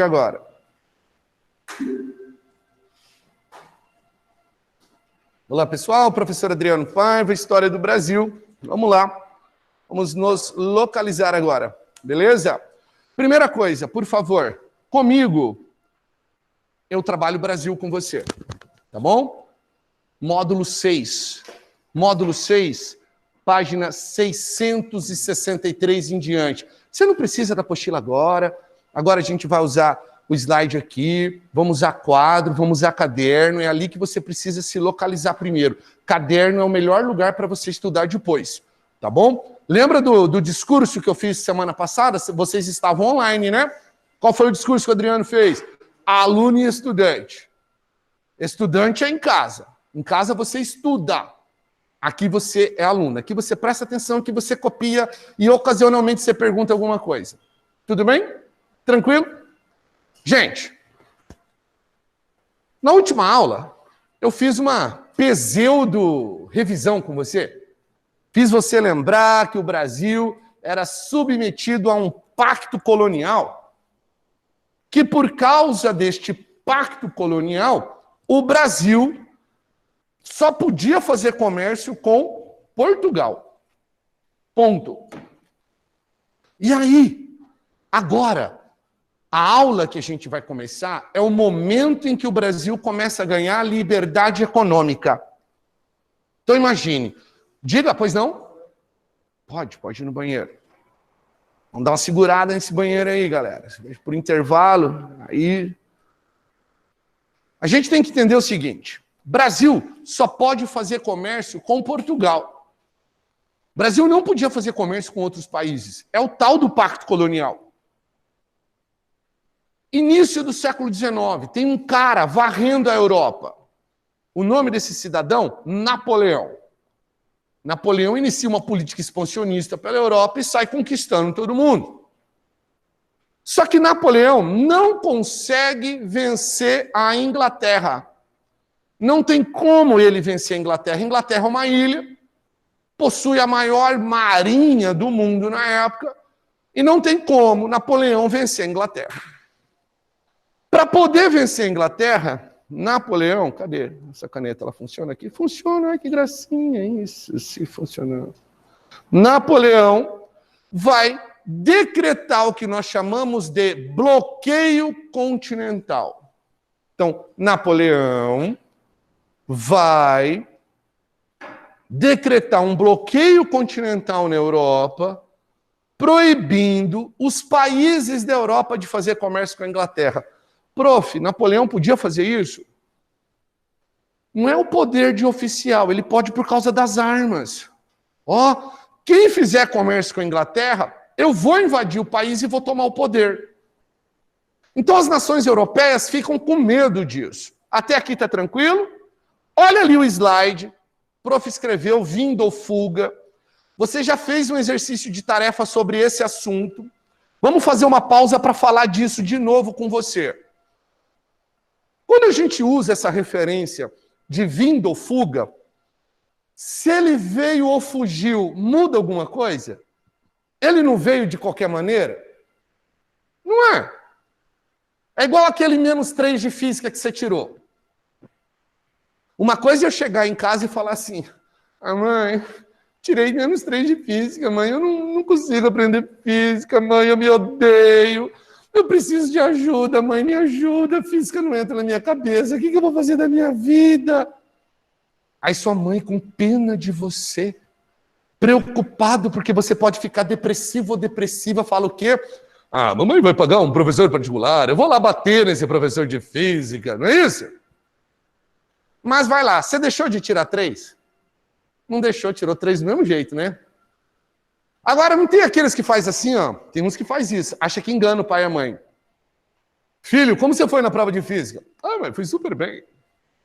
agora. Olá, pessoal. Professor Adriano Paiva, História do Brasil. Vamos lá. Vamos nos localizar agora. Beleza? Primeira coisa, por favor, comigo, eu trabalho Brasil com você. Tá bom? Módulo 6. Módulo 6, página 663 em diante. Você não precisa da apostila agora. Agora a gente vai usar o slide aqui, vamos usar quadro, vamos usar caderno. É ali que você precisa se localizar primeiro. Caderno é o melhor lugar para você estudar depois. Tá bom? Lembra do discurso que eu fiz semana passada? Vocês estavam online, né? Qual foi o discurso que o Adriano fez? Aluno e estudante. Estudante é em casa. Em casa você estuda. Aqui você é aluno. Aqui você presta atenção, aqui você copia e ocasionalmente você pergunta alguma coisa. Tudo bem? Tranquilo? Gente, na última aula, eu fiz uma pseudo-revisão com você. Fiz você lembrar que o Brasil era submetido a um pacto colonial, que por causa deste pacto colonial, o Brasil só podia fazer comércio com Portugal. Ponto. E aí, agora, a aula que a gente vai começar é o momento em que o Brasil começa a ganhar liberdade econômica. Então imagine, diga, pois não? Pode ir no banheiro. Vamos dar uma segurada nesse banheiro aí, galera. Por intervalo, aí... A gente tem que entender o seguinte, Brasil só pode fazer comércio com Portugal. O Brasil não podia fazer comércio com outros países. É o tal do pacto colonial. Início do século XIX, tem um cara varrendo a Europa. O nome desse cidadão? Napoleão. Napoleão inicia uma política expansionista pela Europa e sai conquistando todo mundo. Só que Napoleão não consegue vencer a Inglaterra. Não tem como ele vencer a Inglaterra. A Inglaterra é uma ilha, possui a maior marinha do mundo na época, e não tem como Napoleão vencer a Inglaterra. Para poder vencer a Inglaterra, Napoleão, cadê essa caneta? Ela funciona aqui? Funciona, ai que gracinha, isso, se funcionando. Napoleão vai decretar o que nós chamamos de bloqueio continental. Então, Napoleão vai decretar um bloqueio continental na Europa, proibindo os países da Europa de fazer comércio com a Inglaterra. Prof, Napoleão podia fazer isso? Não é o poder de oficial, ele pode por causa das armas. Ó, quem fizer comércio com a Inglaterra, eu vou invadir o país e vou tomar o poder. Então as nações europeias ficam com medo disso. Até aqui está tranquilo? Olha ali o slide. O prof escreveu vindo ou fuga. Você já fez um exercício de tarefa sobre esse assunto. Vamos fazer uma pausa para falar disso de novo com você. Quando a gente usa essa referência de vindo ou fuga, se ele veio ou fugiu, muda alguma coisa? Ele não veio de qualquer maneira? Não é. É igual aquele -3 de física que você tirou. Uma coisa é eu chegar em casa e falar assim, mãe, tirei -3 de física, mãe, eu não consigo aprender física, mãe, eu me odeio. Eu preciso de ajuda, mãe, me ajuda, a física não entra na minha cabeça, o que eu vou fazer da minha vida? Aí sua mãe, com pena de você, preocupado porque você pode ficar depressivo ou depressiva, fala o quê? Mamãe vai pagar um professor particular, eu vou lá bater nesse professor de física, não é isso? Mas vai lá, você deixou de tirar 3? Não deixou, tirou 3 do mesmo jeito, né? Agora, não tem aqueles que faz assim, ó. Tem uns que faz isso. Acha que engana o pai e a mãe. Filho, como você foi na prova de física? Mãe, fui super bem.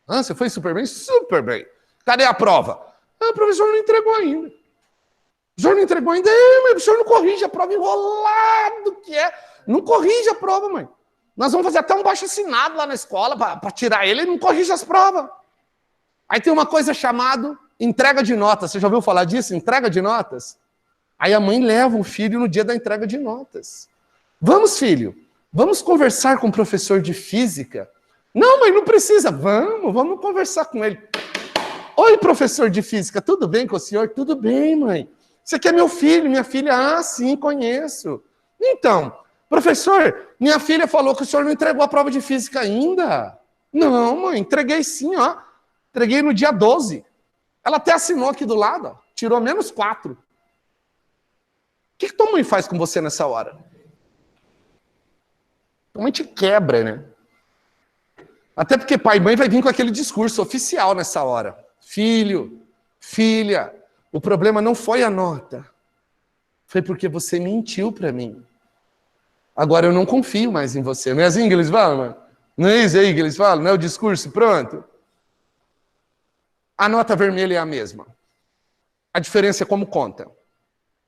Você foi super bem? Super bem. Cadê a prova? O professor não entregou ainda. O senhor não entregou ainda? Mas o senhor não corrige a prova, enrolado que é. Não corrige a prova, mãe. Nós vamos fazer até um baixo-assinado lá na escola para tirar ele e não corrige as provas. Aí tem uma coisa chamada entrega de notas. Você já ouviu falar disso? Entrega de notas? Aí a mãe leva o filho no dia da entrega de notas. Vamos, filho, Vamos conversar com o professor de física? Não, mãe, não precisa. Vamos conversar com ele. Oi, professor de física, tudo bem com o senhor? Tudo bem, mãe. Você quer meu filho, minha filha? Ah, sim, conheço. Então, professor, minha filha falou que o senhor não entregou a prova de física ainda. Não, mãe, entreguei sim, ó. Entreguei no dia 12. Ela até assinou aqui do lado, ó. Tirou -4. O que tua mãe faz com você nessa hora? Tua mãe te quebra, né? Até porque pai e mãe vai vir com aquele discurso oficial nessa hora. Filho, filha, o problema não foi a nota. Foi porque você mentiu para mim. Agora eu não confio mais em você. Não é assim que eles falam, mano? Não é isso aí que eles falam? Não é o discurso? Pronto. A nota vermelha é a mesma. A diferença é como conta.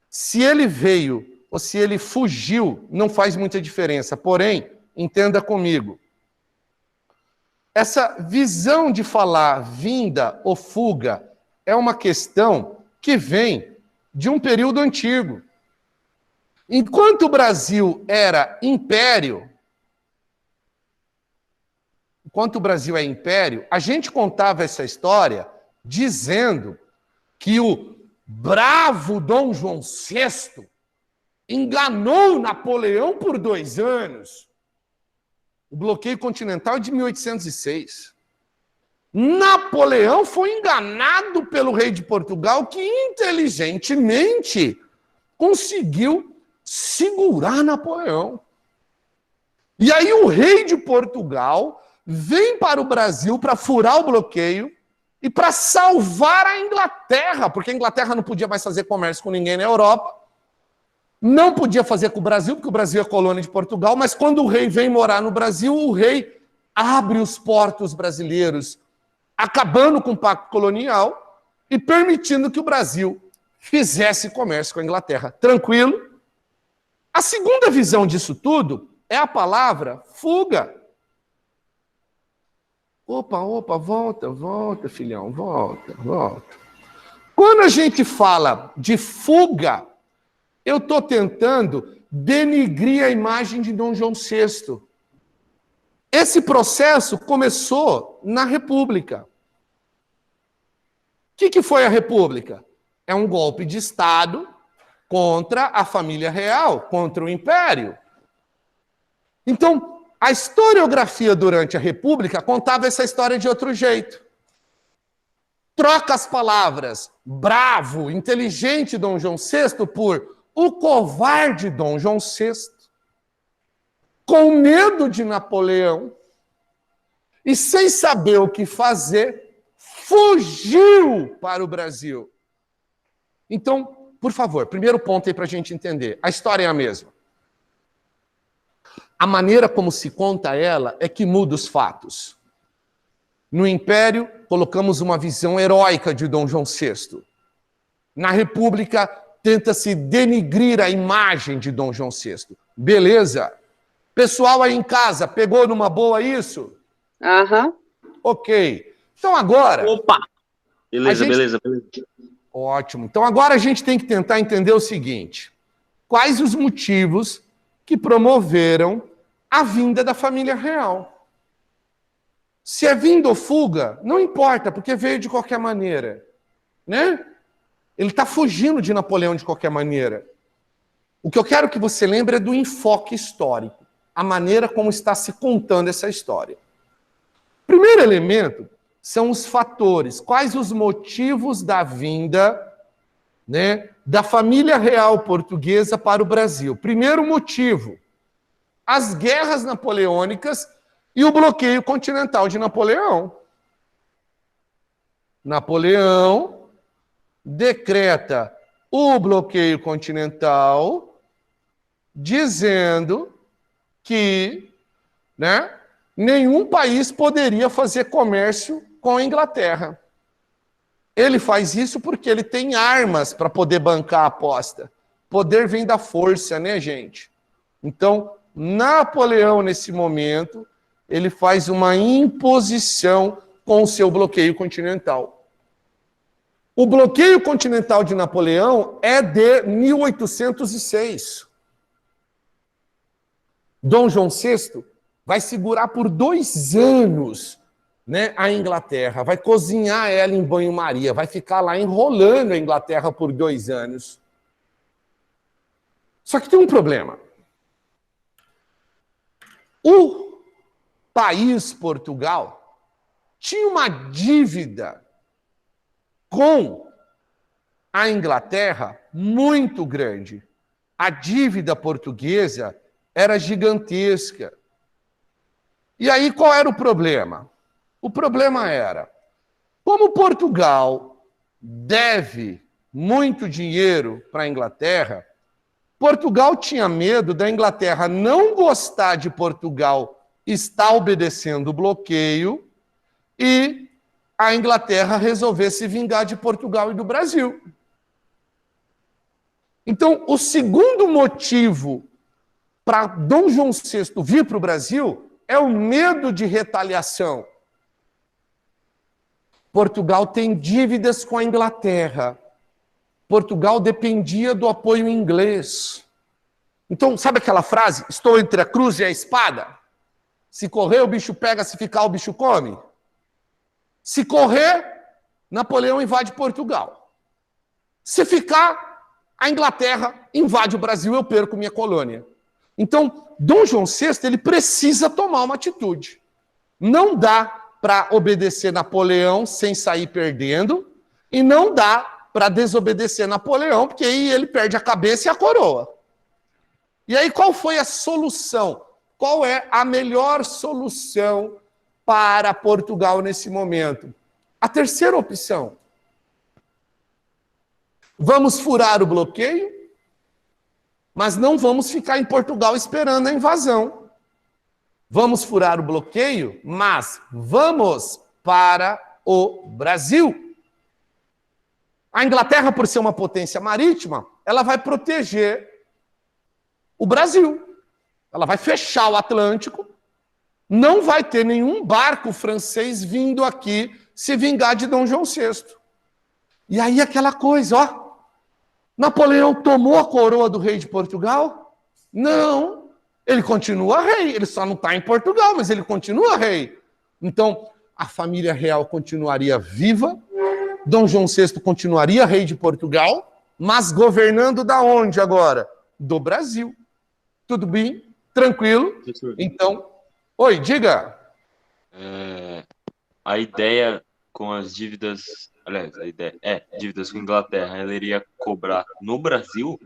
Se ele veio ou se ele fugiu, não faz muita diferença. Porém, entenda comigo. Essa visão de falar vinda ou fuga é uma questão que vem de um período antigo. Enquanto o Brasil era império, a gente contava essa história dizendo que o bravo Dom João VI enganou Napoleão por 2 anos. O bloqueio continental é de 1806. Napoleão foi enganado pelo rei de Portugal, que inteligentemente conseguiu segurar Napoleão. E aí o rei de Portugal vem para o Brasil para furar o bloqueio e para salvar a Inglaterra, porque a Inglaterra não podia mais fazer comércio com ninguém na Europa, não podia fazer com o Brasil, porque o Brasil é colônia de Portugal, mas quando o rei vem morar no Brasil, o rei abre os portos brasileiros, acabando com o pacto colonial e permitindo que o Brasil fizesse comércio com a Inglaterra. Tranquilo? A segunda visão disso tudo é a palavra fuga. Opa, volta, filhão, volta. Quando a gente fala de fuga, eu estou tentando denigrir a imagem de Dom João VI. Esse processo começou na República. O que foi a República? É um golpe de Estado contra a família real, contra o Império. Então, a historiografia durante a República contava essa história de outro jeito. Troca as palavras bravo, inteligente Dom João VI por o covarde Dom João VI, com medo de Napoleão e sem saber o que fazer, fugiu para o Brasil. Então, por favor, primeiro ponto aí para a gente entender. A história é a mesma. A maneira como se conta ela é que muda os fatos. No Império, colocamos uma visão heróica de Dom João VI. Na República, tenta-se denigrir a imagem de Dom João VI. Beleza? Pessoal aí em casa, pegou numa boa isso? Aham. Ok. Então agora... Opa! Beleza. Ótimo. Então agora a gente tem que tentar entender o seguinte. Quais os motivos que promoveram a vinda da família real? Se é vinda ou fuga, não importa, porque veio de qualquer maneira. Né? Ele está fugindo de Napoleão de qualquer maneira. O que eu quero que você lembre é do enfoque histórico, a maneira como está se contando essa história. Primeiro elemento são os fatores, quais os motivos da vinda, né, da família real portuguesa para o Brasil. Primeiro motivo, as guerras napoleônicas e o bloqueio continental de Napoleão. Napoleão decreta o bloqueio continental, dizendo que, né, nenhum país poderia fazer comércio com a Inglaterra. Ele faz isso porque ele tem armas para poder bancar a aposta. Poder vem da força, né, gente? Então, Napoleão, nesse momento, ele faz uma imposição com o seu bloqueio continental. O bloqueio continental de Napoleão é de 1806. Dom João VI vai segurar por 2 anos, né, a Inglaterra, vai cozinhar ela em banho-maria, vai ficar lá enrolando a Inglaterra por 2 anos. Só que tem um problema. O país Portugal tinha uma dívida com a Inglaterra muito grande. A dívida portuguesa era gigantesca. E aí qual era o problema? O problema era, como Portugal deve muito dinheiro para a Inglaterra, Portugal tinha medo da Inglaterra não gostar de Portugal estar obedecendo o bloqueio e a Inglaterra resolver se vingar de Portugal e do Brasil. Então, o segundo motivo para Dom João VI vir para o Brasil é o medo de retaliação. Portugal tem dívidas com a Inglaterra. Portugal dependia do apoio inglês. Então, sabe aquela frase? Estou entre a cruz e a espada? Se correr, o bicho pega, se ficar, o bicho come. Se correr, Napoleão invade Portugal. Se ficar, a Inglaterra invade o Brasil, eu perco minha colônia. Então, Dom João VI, ele precisa tomar uma atitude. Não dá para obedecer Napoleão sem sair perdendo, e não dá para desobedecer Napoleão, porque aí ele perde a cabeça e a coroa. E aí qual foi a solução? Qual é a melhor solução para Portugal nesse momento? A terceira opção. Vamos furar o bloqueio, mas não vamos ficar em Portugal esperando a invasão. Vamos furar o bloqueio, mas vamos para o Brasil. A Inglaterra, por ser uma potência marítima, ela vai proteger o Brasil. Ela vai fechar o Atlântico, não vai ter nenhum barco francês vindo aqui se vingar de Dom João VI. E aí aquela coisa, ó, Napoleão tomou a coroa do rei de Portugal? Não, ele continua rei, ele só não está em Portugal, mas ele continua rei. Então, a família real continuaria viva, Dom João VI continuaria rei de Portugal, mas governando da onde agora? Do Brasil. Tudo bem? Tranquilo? Então, oi, diga. A ideia com as dívidas, aliás, a ideia dívidas com a Inglaterra, ela iria cobrar no Brasil?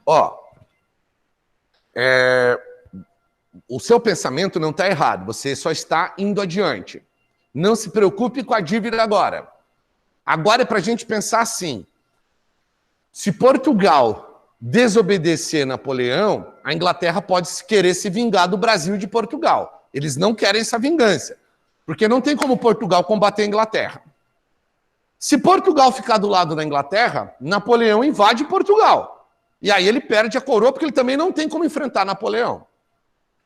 Ó, o seu pensamento não está errado, você só está indo adiante. Não se preocupe com a dívida agora. Agora é para a gente pensar assim, se Portugal desobedecer Napoleão, a Inglaterra pode querer se vingar do Brasil e de Portugal. Eles não querem essa vingança, porque não tem como Portugal combater a Inglaterra. Se Portugal ficar do lado da Inglaterra, Napoleão invade Portugal. E aí ele perde a coroa, porque ele também não tem como enfrentar Napoleão.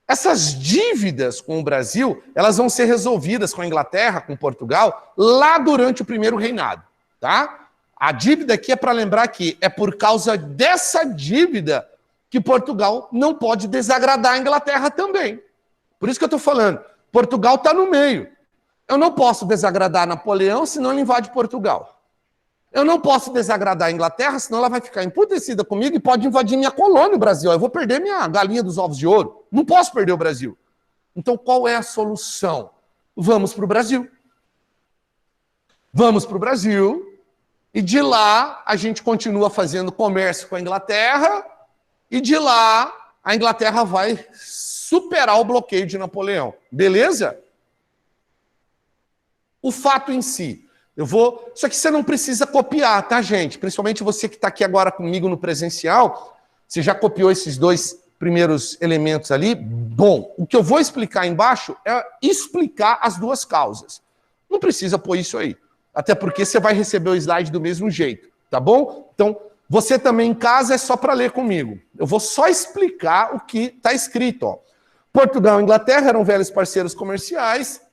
Essas dívidas com o Brasil, elas vão ser resolvidas com a Inglaterra, com Portugal, lá durante o primeiro reinado, tá? A dívida aqui é para lembrar que é por causa dessa dívida que Portugal não pode desagradar a Inglaterra também. Por isso que eu estou falando, Portugal está no meio. Eu não posso desagradar Napoleão, senão ele invade Portugal. Eu não posso desagradar a Inglaterra, senão ela vai ficar emputecida comigo e pode invadir minha colônia, o Brasil. Eu vou perder minha galinha dos ovos de ouro. Não posso perder o Brasil. Então, qual é a solução? Vamos para o Brasil. Vamos para o Brasil e de lá a gente continua fazendo comércio com a Inglaterra e de lá a Inglaterra vai superar o bloqueio de Napoleão. Beleza? O fato em si. Só que você não precisa copiar, tá, gente? Principalmente você que está aqui agora comigo no presencial, você já copiou esses 2 primeiros elementos ali? Bom, o que eu vou explicar embaixo é explicar as 2 causas. Não precisa pôr isso aí, até porque você vai receber o slide do mesmo jeito, tá bom? Então, você também em casa é só para ler comigo. Eu vou só explicar o que está escrito, ó. Portugal e Inglaterra eram velhos parceiros comerciais.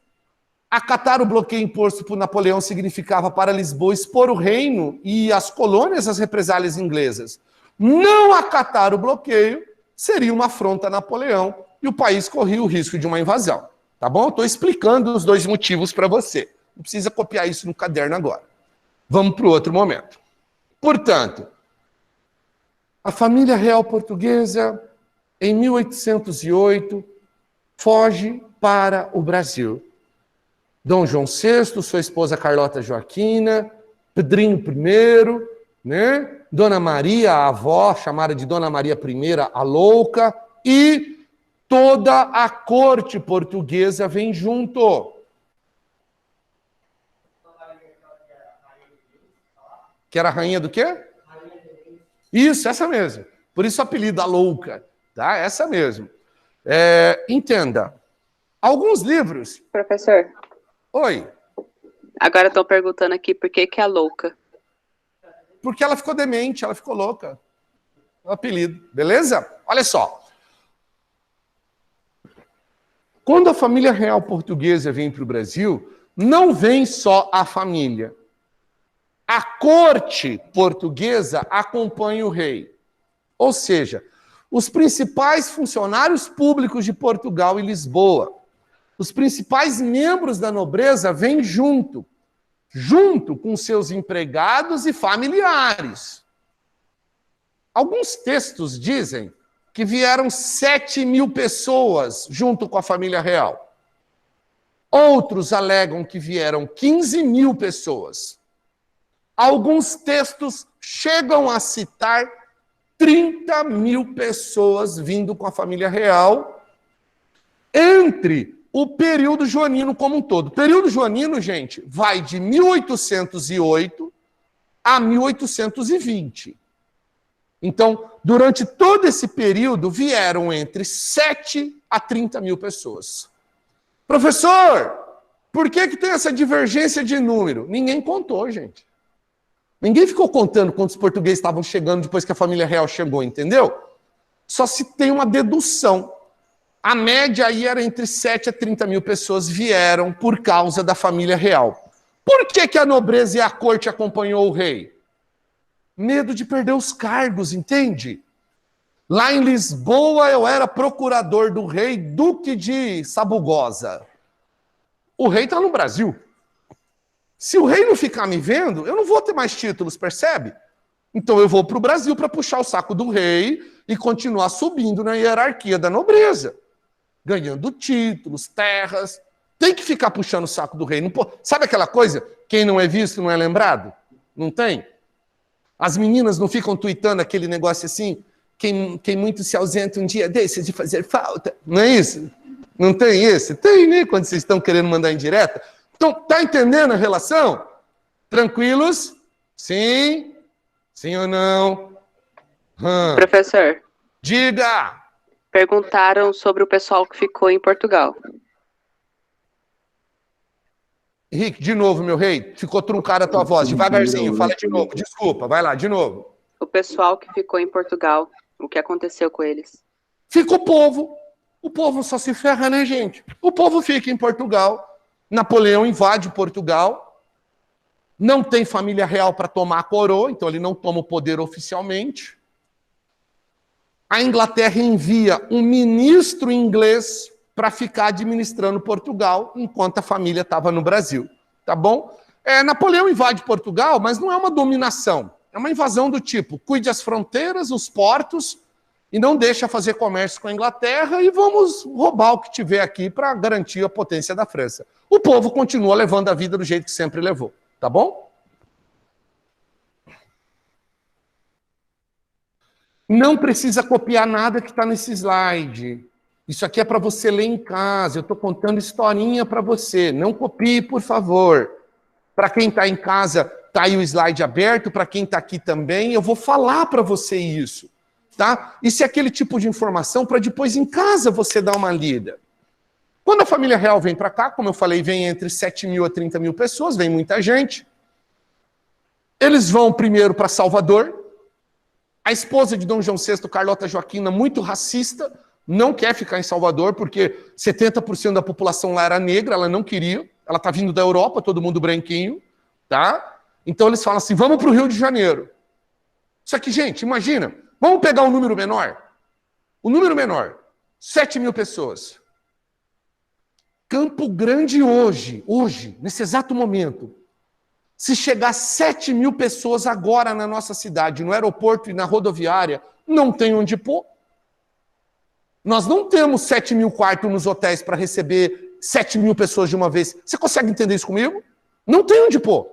Acatar o bloqueio imposto por Napoleão significava para Lisboa expor o reino e as colônias às represálias inglesas. Não acatar o bloqueio seria uma afronta a Napoleão e o país corria o risco de uma invasão. Tá bom? Estou explicando os dois motivos para você. Não precisa copiar isso no caderno agora. Vamos para o outro momento. Portanto, a família real portuguesa, em 1808, foge para o Brasil. Dom João VI, sua esposa Carlota Joaquina, Pedrinho I, né? Dona Maria, a avó, chamada de Dona Maria I, a louca, e toda a corte portuguesa vem junto. Que era a rainha do quê? Isso, essa mesmo. Por isso o apelido, a louca. Tá? Essa mesmo. Entenda. Alguns livros... Professor. Oi. Agora estão perguntando aqui por que é louca. Porque ela ficou demente, ela ficou louca. É o apelido. Beleza? Olha só. Quando a família real portuguesa vem para o Brasil, não vem só a família. A corte portuguesa acompanha o rei. Ou seja, os principais funcionários públicos de Portugal e Lisboa, os principais membros da nobreza vêm junto com seus empregados e familiares. Alguns textos dizem que vieram 7.000 pessoas junto com a família real. Outros alegam que vieram 15.000 pessoas. Alguns textos chegam a citar 30.000 pessoas vindo com a família real entre o período joanino como um todo. O período joanino, gente, vai de 1808 a 1820. Então, durante todo esse período, vieram entre 7 a 30.000 pessoas. Professor, por que tem essa divergência de número? Ninguém contou, gente. Ninguém ficou contando quantos portugueses estavam chegando depois que a família real chegou, entendeu? Só se tem uma dedução. A média aí era entre 7 a 30.000 pessoas vieram por causa da família real. Por que a nobreza e a corte acompanhou o rei? Medo de perder os cargos, entende? Lá em Lisboa eu era procurador do rei, duque de Sabugosa. O rei está no Brasil. Se o rei não ficar me vendo, eu não vou ter mais títulos, percebe? Então eu vou para o Brasil para puxar o saco do rei e continuar subindo na hierarquia da nobreza. Ganhando títulos, terras. Tem que ficar puxando o saco do rei. Não pode... Sabe aquela coisa? Quem não é visto não é lembrado? Não tem? As meninas não ficam tuitando aquele negócio assim? Quem muito se ausenta um dia deixa de fazer falta. Não é isso? Não tem isso? Tem, né? Quando vocês estão querendo mandar indireta. Então, tá entendendo a relação? Tranquilos? Sim? Sim ou não? Professor. Diga! Perguntaram sobre o pessoal que ficou em Portugal. Henrique, de novo, meu rei. Ficou truncada a tua voz. Devagarzinho, fala de novo. Desculpa, vai lá, de novo. O pessoal que ficou em Portugal, o que aconteceu com eles? Fica o povo. O povo só se ferra, né, gente? O povo fica em Portugal. Napoleão invade Portugal, não tem família real para tomar a coroa, então ele não toma o poder oficialmente. A Inglaterra envia um ministro inglês para ficar administrando Portugal, enquanto a família estava no Brasil. Tá bom? Napoleão invade Portugal, mas não é uma dominação. É uma invasão do tipo, cuide as fronteiras, os portos, e não deixa fazer comércio com a Inglaterra, e vamos roubar o que tiver aqui para garantir a potência da França. O povo continua levando a vida do jeito que sempre levou. Tá bom? Não precisa copiar nada que está nesse slide. Isso aqui é para você ler em casa. Eu estou contando historinha para você. Não copie, por favor. Para quem está em casa, está aí o slide aberto. Para quem está aqui também, eu vou falar para você isso. Tá? Isso é aquele tipo de informação para depois em casa você dar uma lida. Quando a família real vem para cá, como eu falei, vem entre 7.000 a 30.000 pessoas, vem muita gente. Eles vão primeiro para Salvador. A esposa de Dom João VI, Carlota Joaquina, muito racista, não quer ficar em Salvador, porque 70% da população lá era negra, ela não queria. Ela está vindo da Europa, todo mundo branquinho. Tá? Então eles falam assim, vamos para o Rio de Janeiro. Só que, gente, imagina, vamos pegar um número menor. O número menor, 7 mil pessoas. Campo Grande hoje, nesse exato momento, se chegar 7 mil pessoas agora na nossa cidade, no aeroporto e na rodoviária, não tem onde pôr. Nós não temos 7 mil quartos nos hotéis para receber 7 mil pessoas de uma vez. Você consegue entender isso comigo? Não tem onde pôr.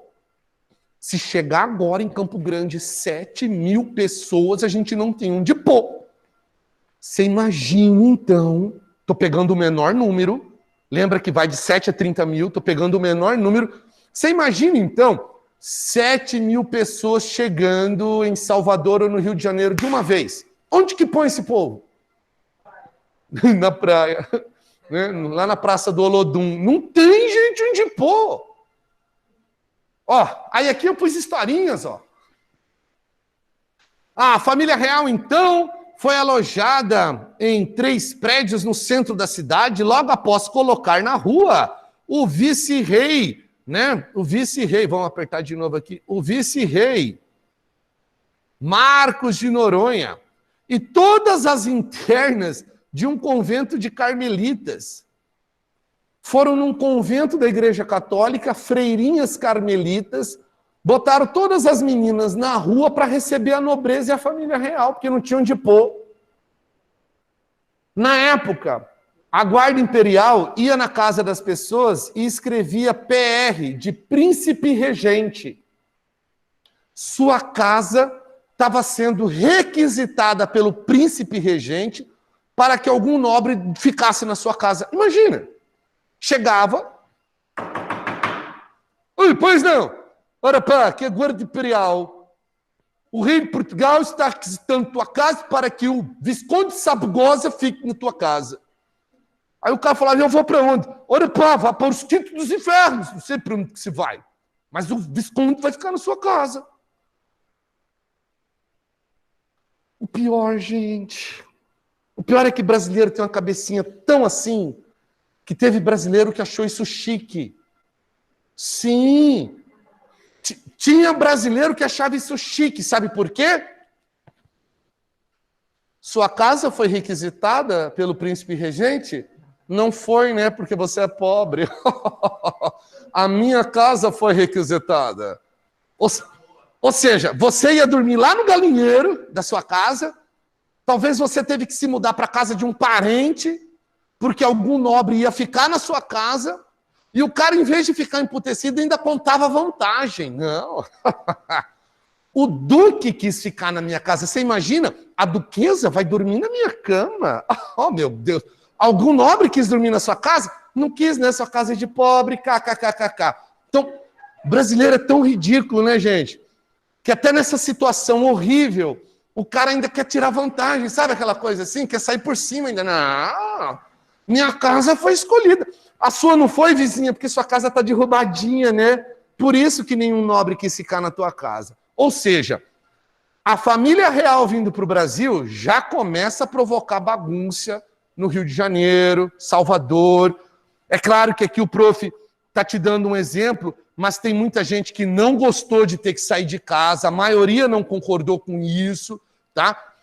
Se chegar agora em Campo Grande 7 mil pessoas, a gente não tem onde pôr. Você imagina, então, estou pegando o menor número, lembra que vai de 7 a 30 mil, estou pegando o menor número. Você imagina, então, 7 mil pessoas chegando em Salvador ou no Rio de Janeiro de uma vez. Onde que põe esse povo? Na praia, né? Lá na Praça do Olodum. Não tem gente onde pôr. Ó, aí aqui eu pus historinhas, ó. A família real, então, foi alojada em 3 prédios no centro da cidade, logo após colocar na rua o vice-rei, né? O vice-rei, vamos apertar de novo aqui, o vice-rei Marcos de Noronha e todas as internas de um convento de carmelitas. Foram num convento da Igreja Católica, freirinhas carmelitas, botaram todas as meninas na rua para receber a nobreza e a família real, porque não tinham onde pôr. Na época, a guarda imperial ia na casa das pessoas e escrevia PR, de príncipe regente. Sua casa estava sendo requisitada pelo príncipe regente para que algum nobre ficasse na sua casa. Imagina, chegava... Oi, pois não. Ora pá, que é guarda imperial. O rei de Portugal está requisitando tua casa para que o Visconde de Sabugosa fique na tua casa. Aí o cara falava, eu vou para onde? Ora pá, vá para os quintos dos infernos. Não sei para onde que se vai. Mas o Visconde vai ficar na sua casa. O pior, gente... O pior é que brasileiro tem uma cabecinha tão assim, que teve brasileiro que achou isso chique. Sim, tinha brasileiro que achava isso chique. Sabe por quê? Sua casa foi requisitada pelo príncipe regente? Não foi, né? Porque você é pobre. A minha casa foi requisitada. Ou seja, você ia dormir lá no galinheiro da sua casa. Talvez você teve que se mudar para a casa de um parente, porque algum nobre ia ficar na sua casa, e o cara, em vez de ficar emputecido, ainda contava vantagem. Não. O duque quis ficar na minha casa. Você imagina? A duquesa vai dormir na minha cama. Oh, meu Deus. Algum nobre quis dormir na sua casa? Não quis, né? Sua casa é de pobre, kkkk. Então, brasileiro é tão ridículo, né, gente? Que até nessa situação horrível, o cara ainda quer tirar vantagem, sabe aquela coisa assim? Quer sair por cima ainda. Não, minha casa foi escolhida. A sua não foi, vizinha, porque sua casa está derrubadinha, né? Por isso que nenhum nobre quis ficar na tua casa. Ou seja, a família real vindo para o Brasil já começa a provocar bagunça no Rio de Janeiro, Salvador. É claro que aqui o prof está te dando um exemplo, mas tem muita gente que não gostou de ter que sair de casa, a maioria não concordou com isso, tá?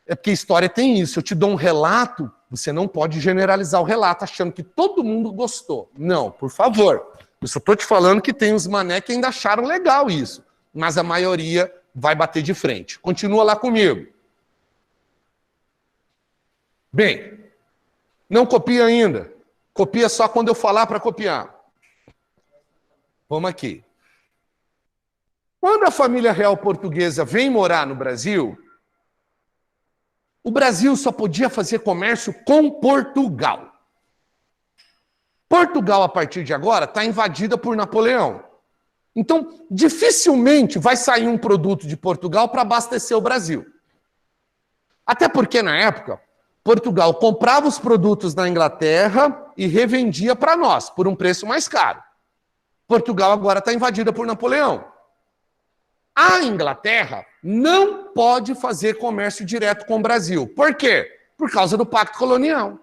É porque a história tem isso, eu te dou um relato, você não pode generalizar o relato achando que todo mundo gostou. Não, por favor. Eu só estou te falando que tem uns mané que ainda acharam legal isso, mas a maioria vai bater de frente. Continua lá comigo. Bem, não copia ainda. Copia só quando eu falar para copiar. Vamos aqui. Quando a família real portuguesa vem morar no Brasil, o Brasil só podia fazer comércio com Portugal. Portugal, a partir de agora, está invadida por Napoleão. Então, dificilmente vai sair um produto de Portugal para abastecer o Brasil. Até porque, na época, Portugal comprava os produtos da Inglaterra e revendia para nós, por um preço mais caro. Portugal agora está invadida por Napoleão. A Inglaterra não pode fazer comércio direto com o Brasil. Por quê? Por causa do Pacto Colonial.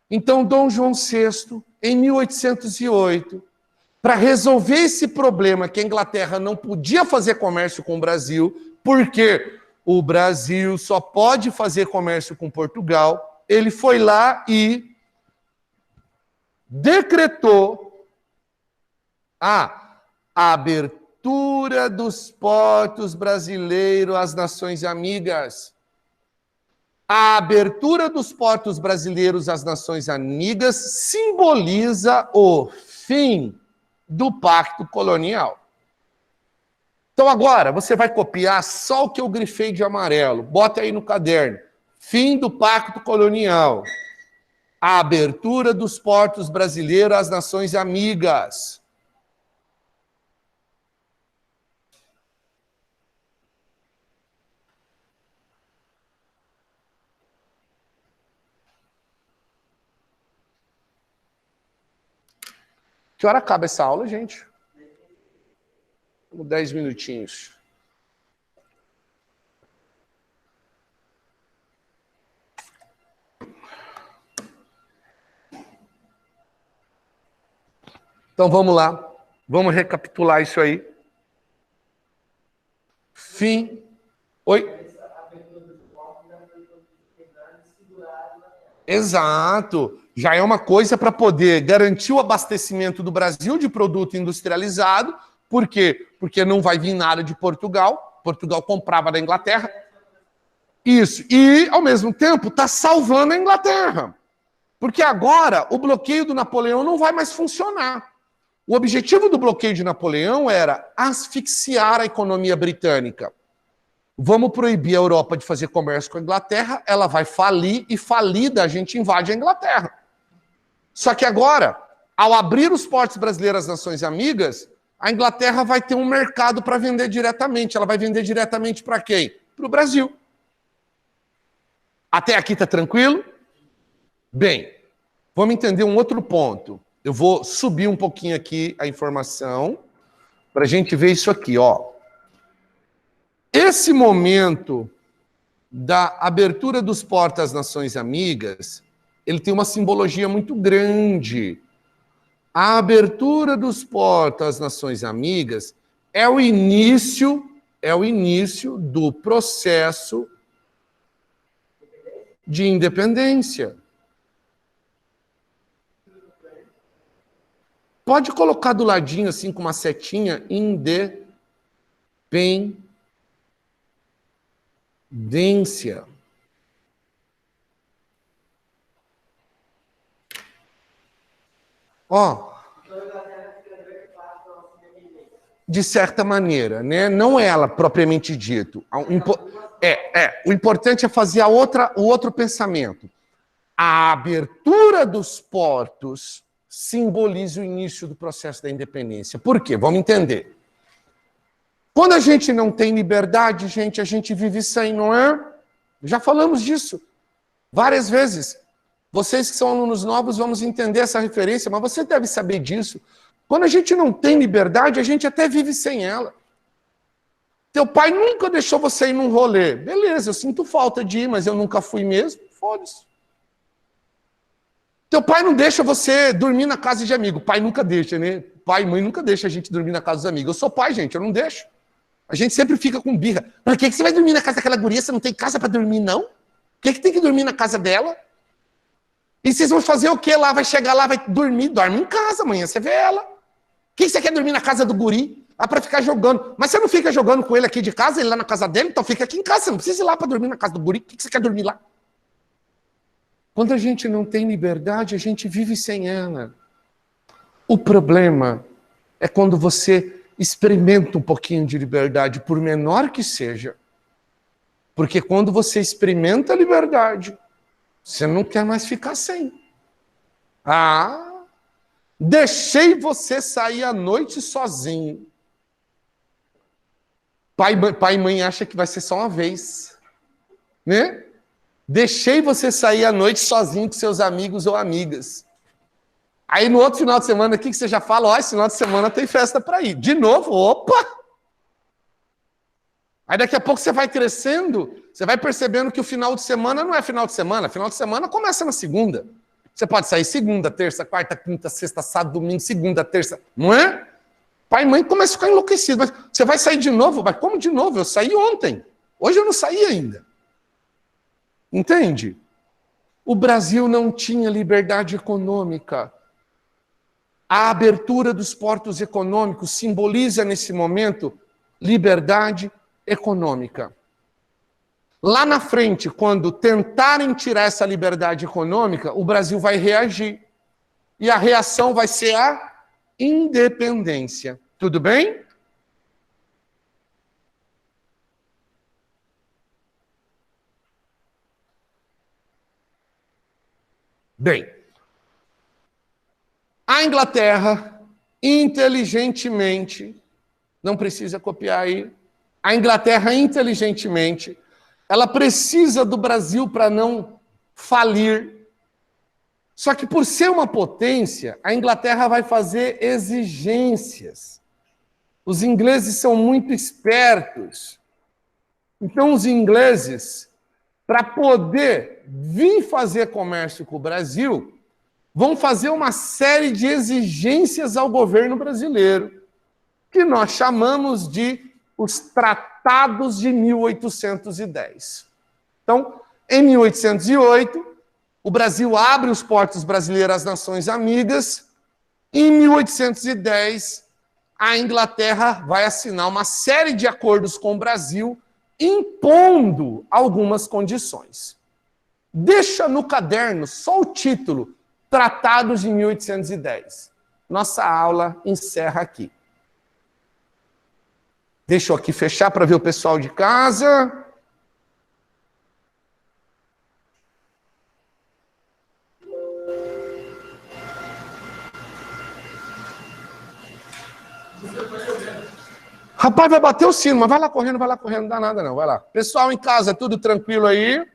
Então, Dom João VI, em 1808, para resolver esse problema que a Inglaterra não podia fazer comércio com o Brasil, porque o Brasil só pode fazer comércio com Portugal, ele foi lá e decretou a abertura dos portos brasileiros às nações amigas. A abertura dos portos brasileiros às nações amigas simboliza o fim do pacto colonial. Então agora, você vai copiar só o que eu grifei de amarelo. Bota aí no caderno. Fim do pacto colonial. A abertura dos portos brasileiros às nações amigas. Que hora acaba essa aula, gente? 10 minutinhos. Então vamos lá. Vamos recapitular isso aí. Fim. Oi? Exato. Já é uma coisa para poder garantir o abastecimento do Brasil de produto industrializado. Por quê? Porque não vai vir nada de Portugal. Portugal comprava da Inglaterra. Isso. E, ao mesmo tempo, está salvando a Inglaterra. Porque agora o bloqueio do Napoleão não vai mais funcionar. O objetivo do bloqueio de Napoleão era asfixiar a economia britânica. Vamos proibir a Europa de fazer comércio com a Inglaterra, ela vai falir e falida a gente invade a Inglaterra. Só que agora, ao abrir os portos brasileiros às nações amigas, a Inglaterra vai ter um mercado para vender diretamente. Ela vai vender diretamente para quem? Para o Brasil. Até aqui está tranquilo? Bem, vamos entender um outro ponto. Eu vou subir um pouquinho aqui a informação para a gente ver isso aqui, ó. Esse momento da abertura dos portos às nações amigas, ele tem uma simbologia muito grande. A abertura dos portos às nações amigas é o início do processo de independência. Pode colocar do ladinho, assim, com uma setinha, independência. Ó, de certa maneira, né? Não ela, propriamente dito. O importante é fazer o outro pensamento. A abertura dos portos simboliza o início do processo da independência. Por quê? Vamos entender. Quando a gente não tem liberdade, gente, a gente vive sem, não é? Já falamos disso várias vezes. Vocês que são alunos novos, vamos entender essa referência, mas você deve saber disso. Quando a gente não tem liberdade, a gente até vive sem ela. Teu pai nunca deixou você ir num rolê. Beleza, eu sinto falta de ir, mas eu nunca fui mesmo. Foda-se. Teu pai não deixa você dormir na casa de amigo. Pai nunca deixa, né? Pai e mãe nunca deixam a gente dormir na casa dos amigos. Eu sou pai, gente, eu não deixo. A gente sempre fica com birra. Pra que você vai dormir na casa daquela guria? Você não tem casa pra dormir, não? Por que tem que dormir na casa dela? E vocês vão fazer o quê lá? Vai chegar lá, vai dormir. Dorme em casa, amanhã você vê ela. O que você quer dormir na casa do guri? Ah, pra ficar jogando. Mas você não fica jogando com ele aqui de casa, ele lá na casa dele? Então fica aqui em casa. Você não precisa ir lá pra dormir na casa do guri. Por que você quer dormir lá? Quando a gente não tem liberdade, a gente vive sem ela. O problema é quando você experimenta um pouquinho de liberdade, por menor que seja. Porque quando você experimenta a liberdade, você não quer mais ficar sem. Deixei você sair à noite sozinho. Pai e mãe acham que vai ser só uma vez. Né? Deixei você sair à noite sozinho com seus amigos ou amigas. Aí no outro final de semana, o que você já fala? Ó, esse final de semana tem festa para ir. De novo, opa! Aí daqui a pouco você vai crescendo, você vai percebendo que o final de semana não é final de semana. Final de semana começa na segunda. Você pode sair segunda, terça, quarta, quinta, sexta, sábado, domingo, segunda, terça. Não é? Pai e mãe começam a ficar enlouquecidos. Mas você vai sair de novo? Mas como de novo? Eu saí ontem. Hoje eu não saí ainda. Entende? O Brasil não tinha liberdade econômica. A abertura dos portos econômicos simboliza, nesse momento, liberdade econômica. Lá na frente, quando tentarem tirar essa liberdade econômica, o Brasil vai reagir. E a reação vai ser a independência. Tudo bem? Bem, a Inglaterra, inteligentemente, não precisa copiar aí, a Inglaterra, inteligentemente, ela precisa do Brasil para não falir. Só que por ser uma potência, a Inglaterra vai fazer exigências. Os ingleses são muito espertos. Então os ingleses, para poder vir fazer comércio com o Brasil, vão fazer uma série de exigências ao governo brasileiro, que nós chamamos de os Tratados de 1810. Então, em 1808, o Brasil abre os portos brasileiros às nações amigas. Em 1810, a Inglaterra vai assinar uma série de acordos com o Brasil, impondo algumas condições. Deixa no caderno só o título, Tratados de 1810. Nossa aula encerra aqui. Deixa eu aqui fechar para ver o pessoal de casa. Rapaz, vai bater o sino, mas vai lá correndo, não dá nada não, vai lá. Pessoal em casa, tudo tranquilo aí?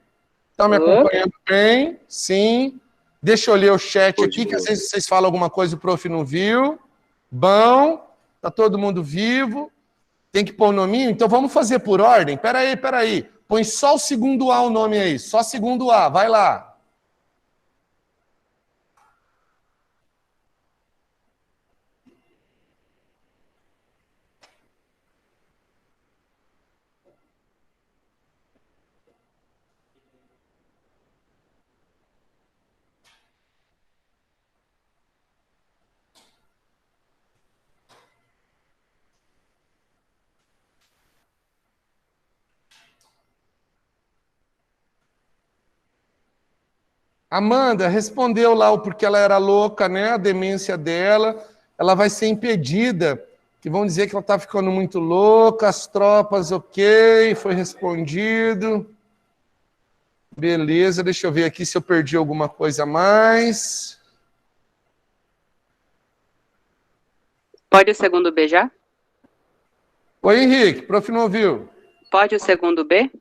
Estão me acompanhando bem? Sim. Deixa eu ler o chat aqui, que às vezes vocês falam alguma coisa e o prof não viu. Bom, tá todo mundo vivo. Tem que pôr o nominho? Então vamos fazer por ordem. Peraí. Põe só o segundo A o nome aí, só segundo A, vai lá. Amanda respondeu lá o porquê ela era louca, né? A demência dela. Ela vai ser impedida, que vão dizer que ela está ficando muito louca, as tropas, ok, foi respondido. Beleza, deixa eu ver aqui se eu perdi alguma coisa a mais. Pode o segundo B já? Oi, Henrique, prof não ouviu? Pode o segundo B?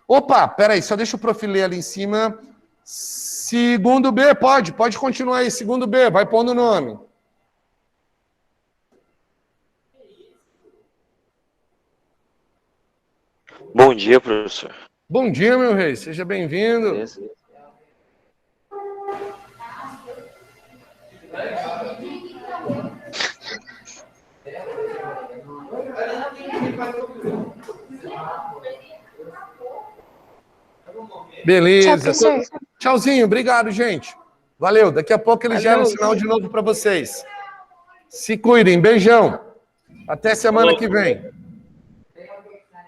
Opa, peraí, só deixa o prof ler ali em cima. Segundo B, pode continuar aí, segundo B, vai pondo o nome. Bom dia, professor. Bom dia, meu rei, seja bem-vindo. Beleza. Tchau, Tchauzinho, obrigado, gente. Valeu, daqui a pouco eles geram um sinal de novo para vocês. Se cuidem, beijão. Até semana que vem.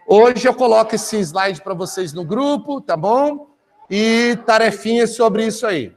Hoje eu coloco esse slide para vocês no grupo, tá bom? E tarefinhas sobre isso aí.